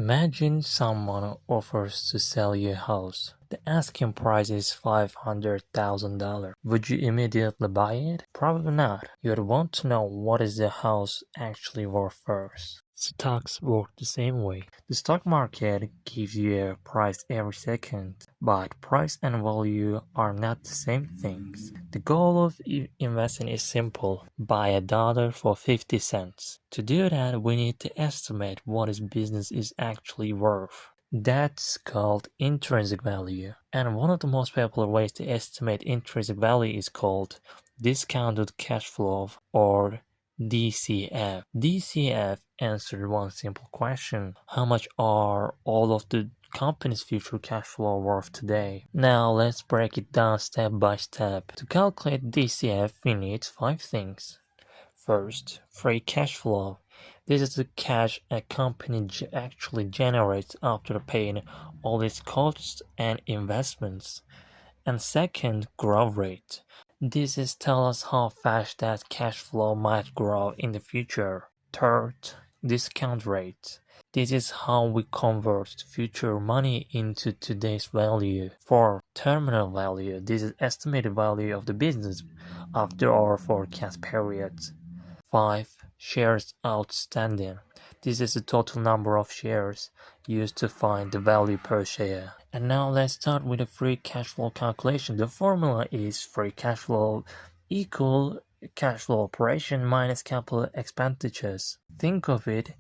Imagine someone offers to sell you a house. The asking price is $500,000. Would you immediately buy it? Probably not. You'd want to know what is the house actually worth first. Stocks work the same way. The stock market gives you a price every second, but price and value are not the same things. The goal of investing is simple: buy a dollar for 50 cents. To do that, we need to estimate what his business is actually worth. That's called intrinsic value. And one of the most popular ways to estimate intrinsic value is called discounted cash flow, or DCF. DCF answered one simple question: how much are all of the company's future cash flow worth today? Now let's break it down step by step. To calculate DCF, we need 5 things. First, free cash flow. This is the cash a company actually generates after paying all its costs and investments. And second, growth rate. This is tell us how fast that cash flow might grow in the future. Third, discount rate. This is how we convert future money into today's value. Fourth, terminal value. This is estimated value of the business after our forecast period. 5. Shares outstanding. This is the total number of shares used to find the value per share. And now let's start with the free cash flow calculation. The formula is free cash flow equal cash flow operation minus capital expenditures. Think of it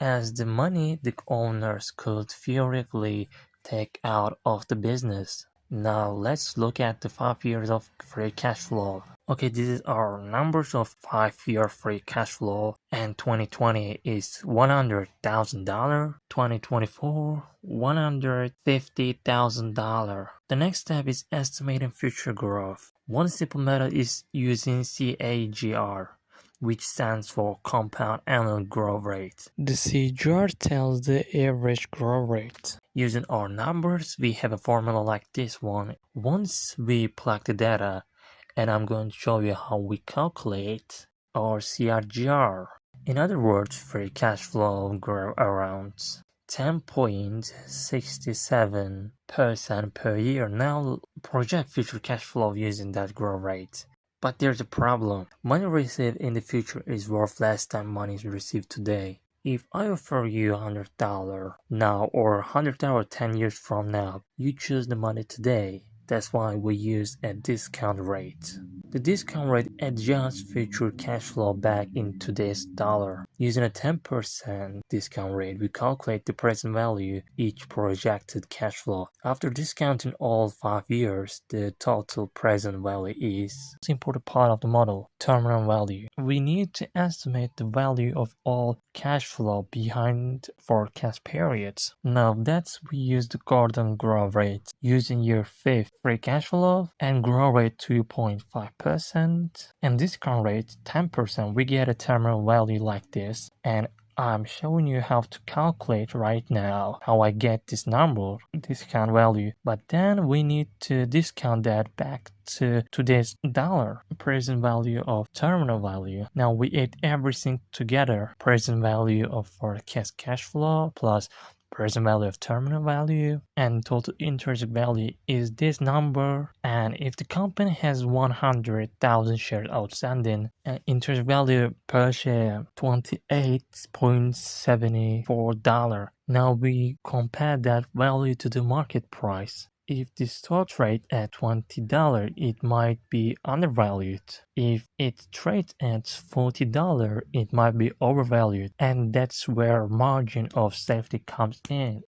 as the money the owners could theoretically take out of the business. Now let's look at the 5 years of free cash flow. Okay, this is our numbers of 5-year free cash flow, and 2020 is $100,000, 2024 $150,000. The next step is estimating future growth. One simple method is using CAGR, which stands for compound annual growth rate. The CAGR tells the average growth rate. Using our numbers, we have a formula like this one. Once we plug the data, and I'm going to show you how we calculate our CAGR. In other words, free cash flow grew around 10.67% per year. Now project future cash flow using that growth rate. But there's a problem. Money received in the future is worth less than money received today. If I offer you $100 now or $100 10 years from now, you choose the money today. That's why we use a discount rate. The discount rate adjusts future cash flow back in today's dollar. Using a 10% discount rate, we calculate the present value each projected cash flow. After discounting all 5 years, the total present value is the most important part of the model, terminal value. We need to estimate the value of all cash flow behind forecast periods. Now that's we use the Gordon growth rate using year 5 free cash flow and growth rate 2.5% and discount rate 10%. We get a terminal value like this, and I'm showing you how to calculate right now how I get this number, discount value. But then we need to discount that back to today's dollar, present value of terminal value. Now we add everything together, present value of forecast cash flow plus present value of terminal value, and total intrinsic value is this number. And if the company has 100,000 shares outstanding, intrinsic value per share $28.74. Now we compare that value to the market price. If the stock trades at $20, it might be undervalued. If it trades at $40, it might be overvalued. And that's where margin of safety comes in.